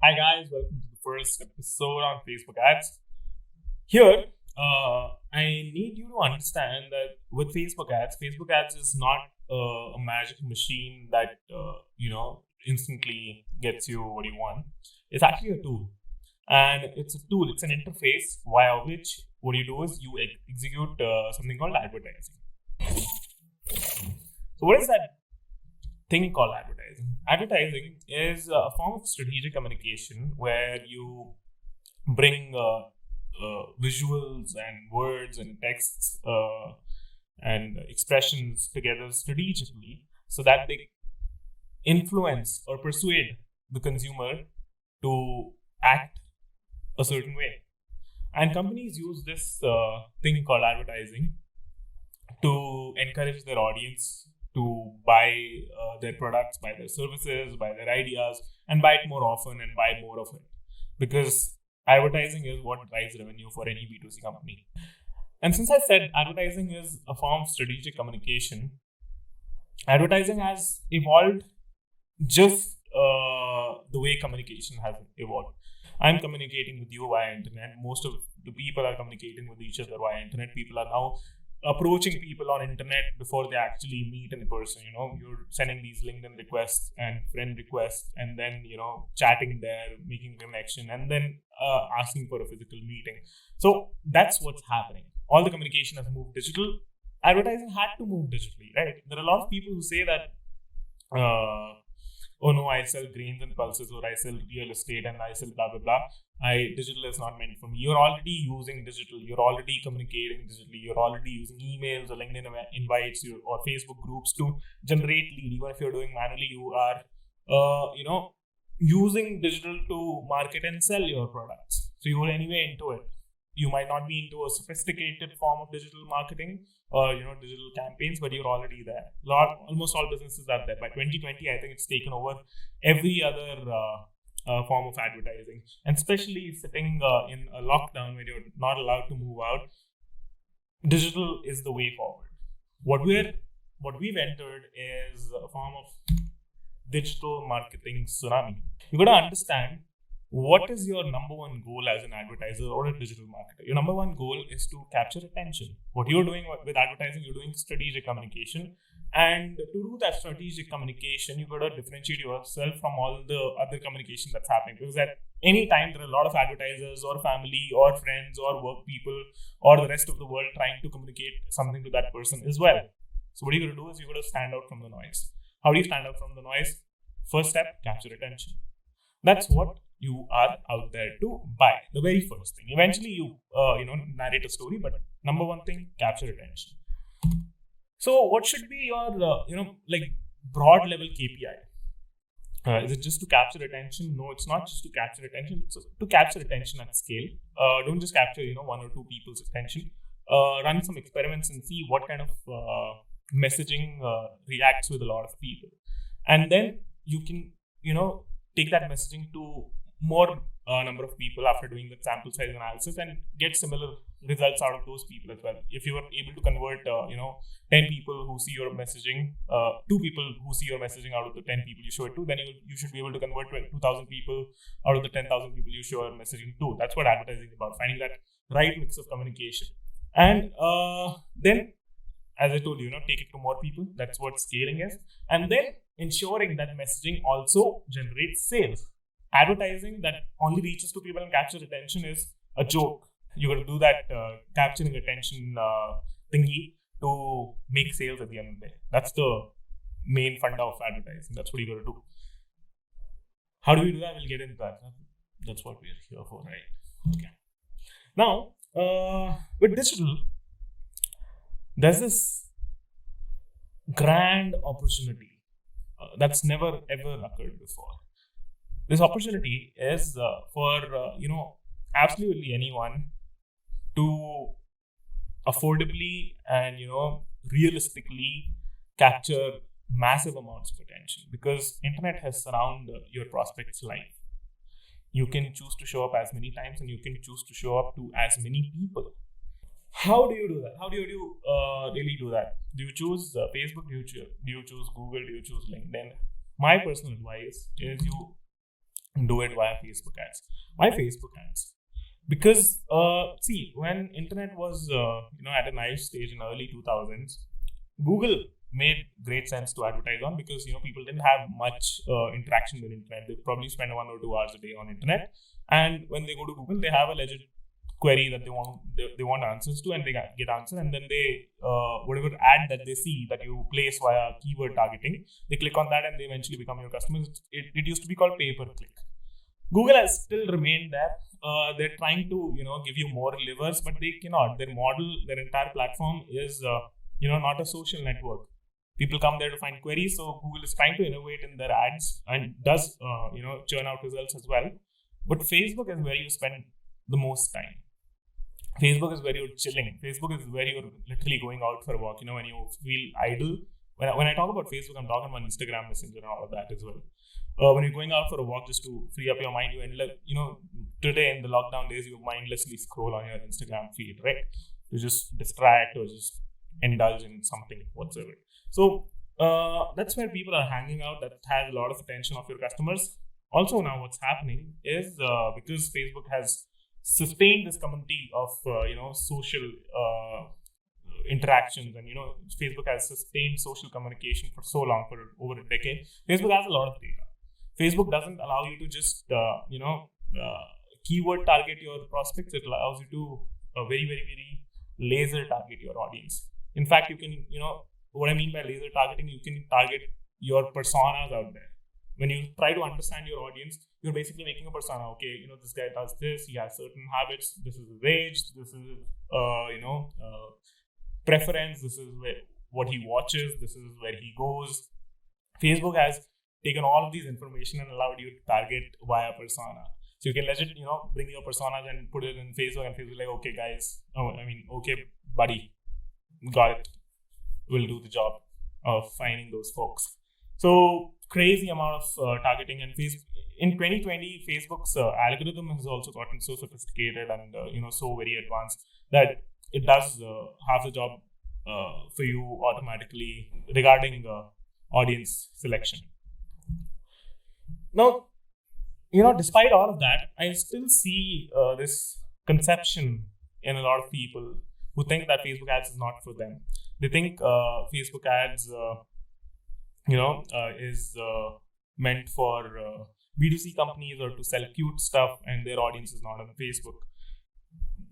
Hi guys, welcome to the first episode on Facebook ads. Here, I need you to understand that with Facebook ads is not a magic machine that instantly gets you what you want. It's actually a tool, and it's a tool. It's an interface via which what you do is you execute something called advertising. So, what is that thing called advertising? Advertising is a form of strategic communication where you bring visuals and words and texts and expressions together strategically so that they influence or persuade the consumer to act a certain way. And companies use this thing called advertising to encourage their audience to buy their products, buy their services, buy their ideas, and buy it more often and buy more of it. Because advertising is what drives revenue for any B2C company. And since I said advertising is a form of strategic communication, advertising has evolved just the way communication has evolved. I'm communicating with you via internet. Most of the people are communicating with each other via internet. People are now approaching people on internet before they actually meet in person. You're sending these LinkedIn requests and friend requests, and then chatting there, making connection, and then asking for a physical meeting. So that's what's happening. All the communication has moved digital. Advertising had to move digitally, right? There are a lot of people who say that oh no, I sell grains and pulses, or I sell real estate and I sell blah blah blah. Digital is not meant for me. You're already using digital. You're already communicating digitally. You're already using emails or LinkedIn invites or Facebook groups to generate lead. Even if you're doing manually, you are using digital to market and sell your products. So you're anyway into it. You might not be into a sophisticated form of digital marketing or digital campaigns, but you're already there. Almost all businesses are there. By 2020, I think it's taken over every other form of advertising, and especially sitting in a lockdown where you're not allowed to move out. Digital is the way forward. What we've entered is a form of digital marketing tsunami. You got to understand, what is your number one goal as an advertiser or a digital marketer? Your number one goal is to capture attention. What you're doing with advertising, you're doing strategic communication. And to do that strategic communication, you got to differentiate yourself from all the other communication that's happening. Because at any time, there are a lot of advertisers or family or friends or work people or the rest of the world trying to communicate something to that person as well. So what you're going to do is you're going to stand out from the noise. How do you stand out from the noise? First step, capture attention. That's what you are out there to buy. The very first thing. Eventually, you narrate a story, but number one thing, capture attention. So, what should be your broad level KPI? Is it just to capture attention? No, it's not just to capture attention. It's to capture attention at scale. Don't just capture one or two people's attention. Run some experiments and see what kind of messaging reacts with a lot of people, and then you can take that messaging to more number of people after doing the sample size analysis and get similar results out of those people as well. If you are able to convert 10 people who see your messaging, 2 people who see your messaging out of the 10 people you show it to, then you should be able to convert 2,000 people out of the 10,000 people you show your messaging to. That's what advertising is about, finding that right mix of communication. And then, as I told you, take it to more people. That's what scaling is. And then ensuring that messaging also generates sales. Advertising that only reaches to people and captures attention is a joke. You got to do that capturing attention thingy to make sales at the end of the day. That's the main funda of advertising. That's what you got to do. How do we do that? We'll get into that. That's what we're here for, right? Okay. Now, with digital, there's this grand opportunity that's never ever occurred before. This opportunity is for absolutely anyone to affordably and realistically capture massive amounts of attention, because internet has surrounded your prospect's life. You can choose to show up as many times, and you can choose to show up to as many people. How do you do that? How do you really do that? Do you choose Facebook? Do you choose Google? Do you choose LinkedIn? My personal advice is you do it via Facebook ads. Why Facebook ads? Because see, when internet was at a nice stage in early 2000s, Google made great sense to advertise on, because people didn't have much interaction with internet. They probably spend 1 or 2 hours a day on internet, and when they go to Google, they have a legit query that they want answers to, and they get answer, and then they whatever ad that they see that you place via keyword targeting, they click on that and they eventually become your customers. It used to be called pay-per-click. Google has still remained there. They're trying to give you more levers, but they cannot. Their model, their entire platform is not a social network. People come there to find queries, so Google is trying to innovate in their ads and does churn out results as well. But Facebook is where you spend the most time. Facebook is where you're chilling. Facebook is where you're literally going out for a walk. When you feel idle. When I talk about Facebook, I'm talking about Instagram, Messenger, and all of that as well. When you're going out for a walk just to free up your mind, today in the lockdown days, you mindlessly scroll on your Instagram feed, right? You just distract or just indulge in something whatsoever. So that's where people are hanging out. That has a lot of attention of your customers. Also, now what's happening is because Facebook has sustained this community of social interactions, and Facebook has sustained social communication for so long, for over a decade. Facebook has a lot of data. Facebook doesn't allow you to just keyword target your prospects. It allows you to very, very, very laser target your audience. In fact, you can what I mean by laser targeting, you can target your personas out there. When you try to understand your audience, you're basically making a persona. Okay, this guy does this, he has certain habits, this is his age, this is preference, this is what he watches, this is where he goes. Facebook has taken all of these information and allowed you to target via persona. So you can legit, bring your personas and put it in Facebook, and Facebook is like, okay guys, okay buddy, got it. We'll do the job of finding those folks. So crazy amount of targeting, and in 2020, Facebook's algorithm has also gotten so sophisticated and so very advanced that it does half the job for you automatically regarding audience selection. Now, despite all of that, I still see this conception in a lot of people who think that Facebook ads is not for them. They think Facebook ads is meant for B2C companies or to sell cute stuff, and their audience is not on Facebook.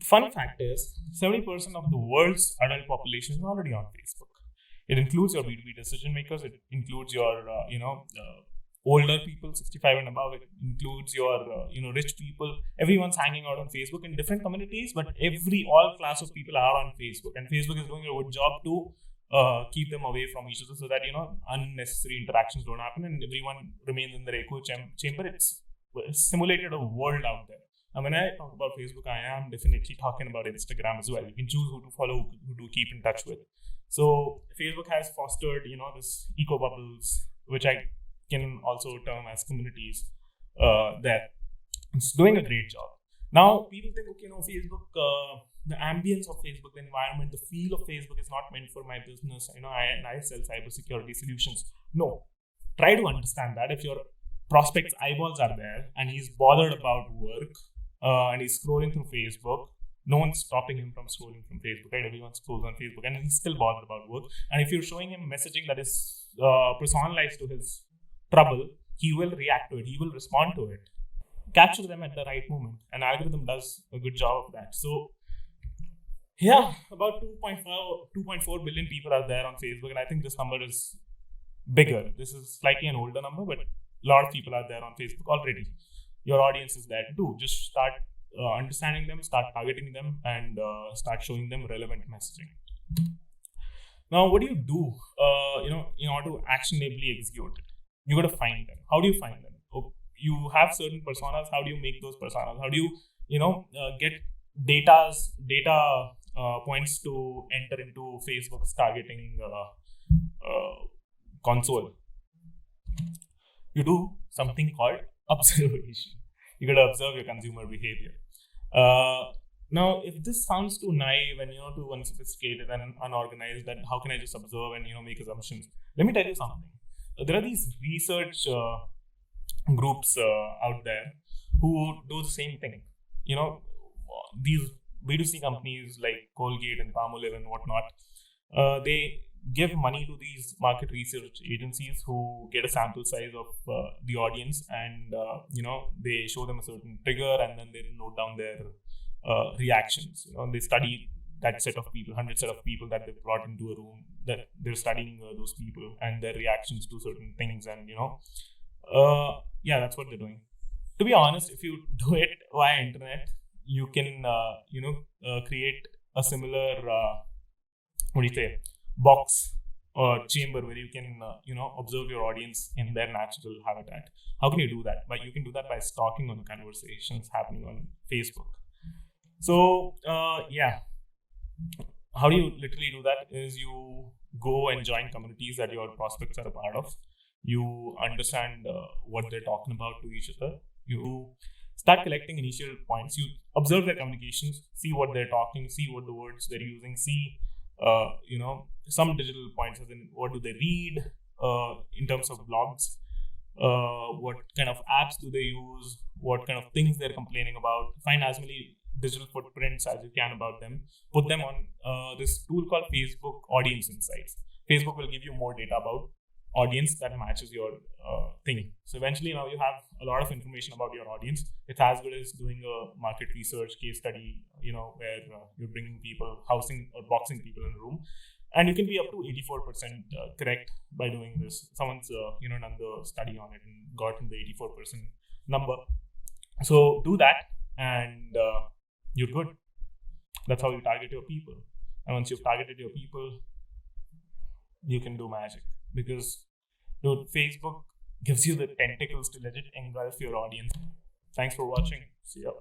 Fun fact is, 70% of the world's adult population is already on Facebook. It includes your B2B decision makers. It includes your, older people, 65 and above. It includes your, rich people. Everyone's hanging out on Facebook in different communities, but all class of people are on Facebook. And Facebook is doing a good job to keep them away from each other so that, unnecessary interactions don't happen and everyone remains in their echo chamber. It's simulated a world out there. And when I talk about Facebook, I am definitely talking about Instagram as well. You can choose who to follow, who to keep in touch with. So Facebook has fostered, this eco bubbles, which I can also term as communities there. It's doing a great job. Now, people think, okay, Facebook, the ambience of Facebook, the environment, the feel of Facebook is not meant for my business. I sell cybersecurity solutions. No, try to understand that. If your prospect's eyeballs are there and he's bothered about work and he's scrolling through Facebook, no one's stopping him from scrolling from Facebook, right? Everyone scrolls on Facebook and he's still bothered about work. And if you're showing him messaging that is personalized to his trouble, he will react to it. He will respond to it. Capture them at the right moment. And algorithm does a good job of that. So, yeah, about 2.4 billion people are there on Facebook. And I think this number is bigger. This is slightly an older number, but a lot of people are there on Facebook already. Your audience is there too. Just start understanding them, start targeting them, and start showing them relevant messaging. Now, what do you do, in order to actionably execute it? You got to find them. How do you find them? You have certain personas. How do you make those personas? How do you, get data points to enter into Facebook's targeting console? You do something called observation. You got to observe your consumer behavior. Now, if this sounds too naive and too unsophisticated and unorganized, then how can I just observe and make assumptions? Let me tell you something. There are these research groups out there who do the same thing. You know, these B2C companies like Colgate and Palmolive and whatnot, they give money to these market research agencies who get a sample size of the audience, and they show them a certain trigger, and then they note down their reactions. They study that set of people, 100 set of people that they've brought into a room, that they're studying those people and their reactions to certain things, and yeah, that's what they're doing. To be honest, if you do it via internet, you can create a similar what do you say, box or chamber where you can observe your audience in their natural habitat. How can you do that? But you can do that by stalking on conversations happening on Facebook. So yeah, how do you literally do that is you go and join communities that your prospects are a part of. You understand what they're talking about to each other. You start collecting initial points. You observe their communications, see what they're talking, see what the words they're using, see some digital points, as in what do they read in terms of blogs, what kind of apps do they use, what kind of things they're complaining about. Find as many digital footprints as you can about them, put them on this tool called Facebook Audience Insights. Facebook will give you more data about audience that matches your thing. So eventually now you have a lot of information about your audience. It's as good as doing a market research case study, where you're bringing people, housing or boxing people in a room, and you can be up to 84% correct by doing this. Someone's done the study on it and gotten the 84% number. So do that, and you're good. That's how you target your people. And once you've targeted your people, you can do magic, because Facebook gives you the tentacles to legit engulf your audience. Thanks for watching. See ya.